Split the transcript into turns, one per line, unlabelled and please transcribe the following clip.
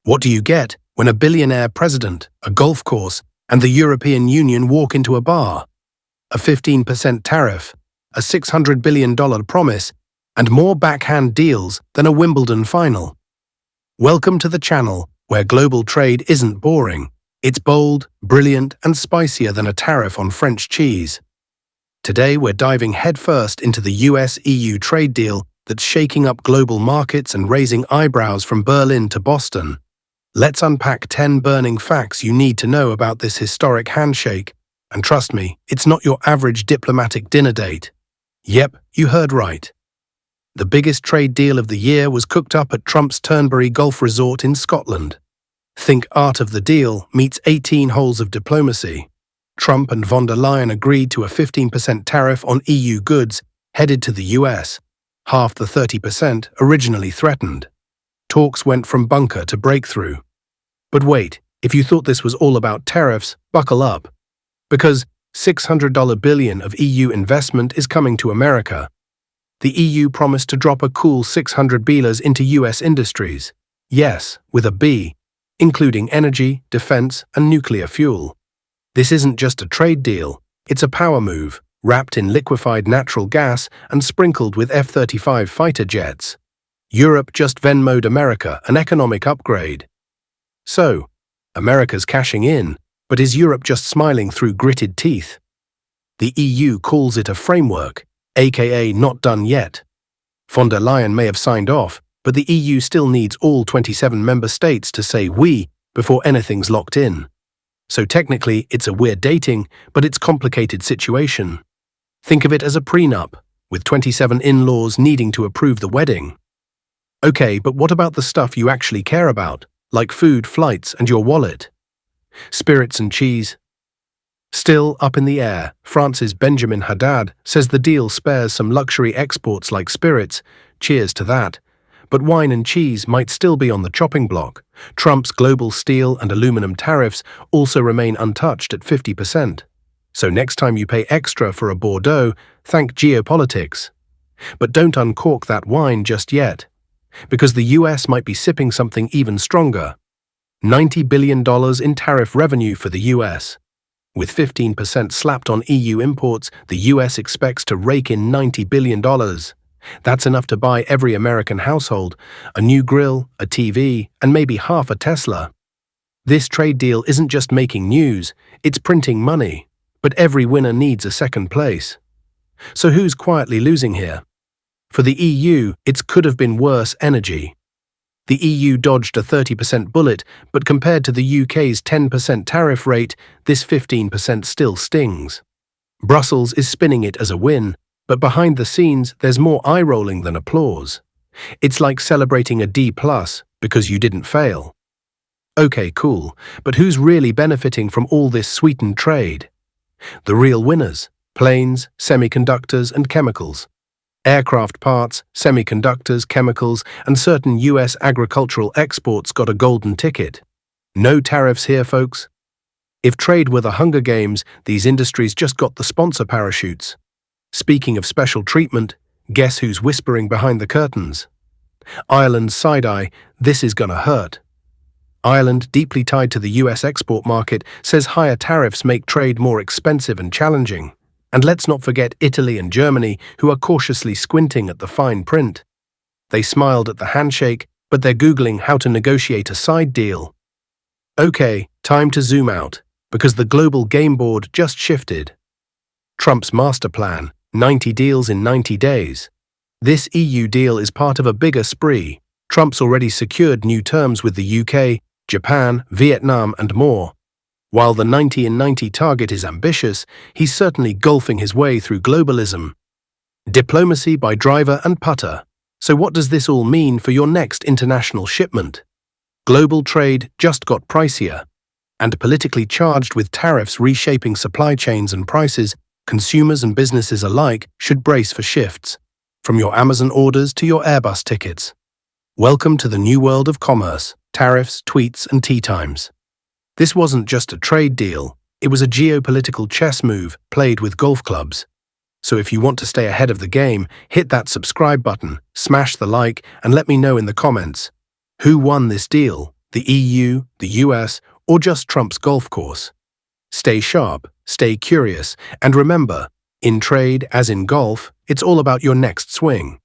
What do you get when a billionaire president, a golf course, and the European Union walk into a bar? A 15% tariff, a $600 billion promise, and more backhand deals than a Wimbledon final. Welcome to the channel where global trade isn't boring. It's bold, brilliant, and spicier than a tariff on French cheese. Today we're diving headfirst into the US-EU trade deal that's shaking up global markets and raising eyebrows from Berlin to Boston. Let's unpack 10 burning facts you need to know about this historic handshake. And trust me, it's not your average diplomatic dinner date. Yep, you heard right. The biggest trade deal of the year was cooked up at Trump's Turnberry Golf Resort in Scotland. Think art of the deal meets 18 holes of diplomacy. Trump and von der Leyen agreed to a 15% tariff on EU goods headed to the US, half the 30% originally threatened. Talks went from bunker to breakthrough. But wait, if you thought this was all about tariffs, buckle up. Because $600 billion of EU investment is coming to America. The EU promised to drop a cool $600 billion into US industries. Yes, with a B, including energy, defense, and nuclear fuel. This isn't just a trade deal, it's a power move, wrapped in liquefied natural gas and sprinkled with F-35 fighter jets. Europe just Venmo'd America an economic upgrade. So, America's cashing in, but is Europe just smiling through gritted teeth? The EU calls it a framework, aka not done yet. Von der Leyen may have signed off, but the EU still needs all 27 member states to say we before anything's locked in. So technically, it's a we're dating, but it's a complicated situation. Think of it as a prenup, with 27 in-laws needing to approve the wedding. Okay, but what about the stuff you actually care about, like food, flights, and your wallet? Spirits and cheese? Still up in the air, France's Benjamin Haddad says the deal spares some luxury exports like spirits, cheers to that, but wine and cheese might still be on the chopping block. Trump's global steel and aluminum tariffs also remain untouched at 50%. So next time you pay extra for a Bordeaux, thank geopolitics. But don't uncork that wine just yet, because the US might be sipping something even stronger. $90 billion in tariff revenue for the US. With 15% slapped on EU imports, the US expects to rake in $90 billion. That's enough to buy every American household, a new grill, a TV, and maybe half a Tesla. This trade deal isn't just making news, it's printing money. But every winner needs a second place. So who's quietly losing here? For the EU, it could have been worse energy. The EU dodged a 30% bullet, but compared to the UK's 10% tariff rate, this 15% still stings. Brussels is spinning it as a win, but behind the scenes, there's more eye-rolling than applause. It's like celebrating a D+ because you didn't fail. Okay, cool, but who's really benefiting from all this sweetened trade? The real winners: planes, semiconductors, and chemicals. Aircraft parts, semiconductors, chemicals, and certain US agricultural exports got a golden ticket. No tariffs here, folks. If trade were the Hunger Games, these industries just got the sponsor parachutes. Speaking of special treatment, guess who's whispering behind the curtains? Ireland's side-eye, this is gonna hurt. Ireland, deeply tied to the US export market, says higher tariffs make trade more expensive and challenging. And let's not forget Italy and Germany, who are cautiously squinting at the fine print. They smiled at the handshake, but they're Googling how to negotiate a side deal. Okay, time to zoom out, because the global game board just shifted. Trump's master plan, 90 deals in 90 days. This EU deal is part of a bigger spree. Trump's already secured new terms with the UK, Japan, Vietnam, and more. While the 90 in 90 target is ambitious, he's certainly golfing his way through globalism. Diplomacy by driver and putter. So what does this all mean for your next international shipment? Global trade just got pricier. And politically charged with tariffs reshaping supply chains and prices, consumers and businesses alike should brace for shifts. From your Amazon orders to your Airbus tickets. Welcome to the new world of commerce, tariffs, tweets, and tea times. This wasn't just a trade deal, it was a geopolitical chess move played with golf clubs. So if you want to stay ahead of the game, hit that subscribe button, smash the like, and let me know in the comments. Who won this deal? the EU, the US, or just Trump's golf course. Stay sharp, stay curious, and remember, in trade as in golf, it's all about your next swing.